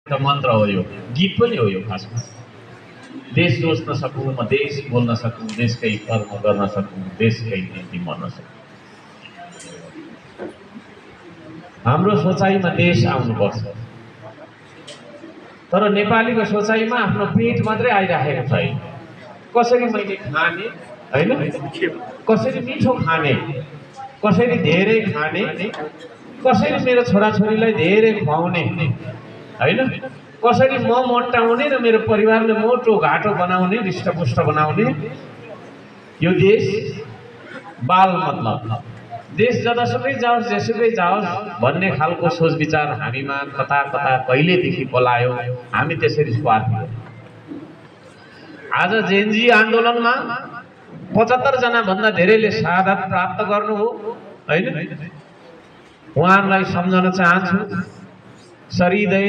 त मन्त्र हो, यो गीत पनि हो। यो खासमा देश सोच्न सकूँ, म देश बोल्न सकूँ, देशकै कर्म गर्न सकूँ, देशकै निम्ति मर्न सकूँ। हाम्रो सोचाइमा देश आउनुपर्छ, तर नेपालीको सोचाइमा आफ्नो पेट मात्रै आइराखेको छैन। कसरी मैले खाने होइन, कसरी मिठो खाने, कसरी धेरै खाने, कसरी मेरो छोराछोरीलाई धेरै खुवाउने होइन, कसरी म मोटाउने र मेरो परिवारले मोटो घाटो बनाउने, हृष्टपुष्ट बनाउने। यो देश बाल मतलब देश जतासुकै जाओस्, जेसुकै जाओस् भन्ने खालको सोच विचार हामीमा कता कता कहिलेदेखि पलायो। हामी त्यसरी स्वार्थी हो। आज जेनजी आन्दोलनमा 75 जना भन्दा धेरैले शहादत प्राप्त गर्नु हो हैन। उहाँहरूलाई सम्झन चाहन्छु, सरिदय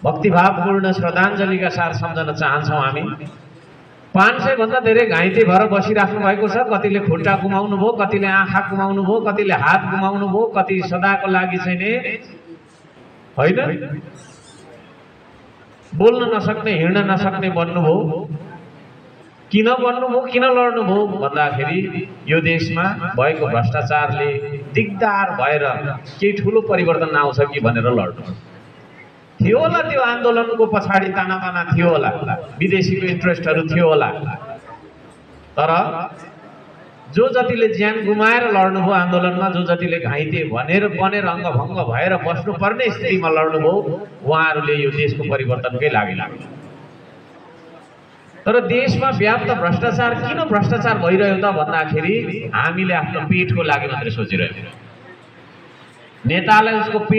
भक्तिभावपूर्ण श्रद्धाञ्जलीका साथ सम्झन चाहन्छौँ। हामी 500 भन्दा धेरै घाइते भएर बसिराख्नु भएको छ। कतिले खुट्टा गुमाउनु भयो, कतिले आँखा गुमाउनु भयो, कतिले हात गुमाउनु भयो, कति सदाको लागि चाहिँ नि हैन बोल्न नसक्ने, हिँड्न नसक्ने बन्नुभयो। किन बन्नुभयो, किन लड्नुभयो भन्दाखेरि यो देशमा भएको भ्रष्टाचारले दिगदार भएर केही ठुलो परिवर्तन आउँछ कि भनेर लड्नु थियो होला। त्यो आन्दोलनको पछाडि तानाबाना थियो होला, विदेशीको इन्ट्रेस्टहरू थियो होला। तर जो जतिले ज्यान गुमाएर लड्नुभयो आन्दोलनमा, जो जतिले घाइते बनेर अङ्गभङ्ग भएर बस्नुपर्ने स्थितिमा लड्नुभयो, उहाँहरूले यो देशको परिवर्तनकै लागि लाग्नु। तर देशमा व्याप्त भ्रष्टाचार किन भ्रष्टाचार भइरह्यो त भन्दाखेरि हामीले आफ्नो पेटको लागि मात्रै सोचिरहेको। नेतालाई उसको पेट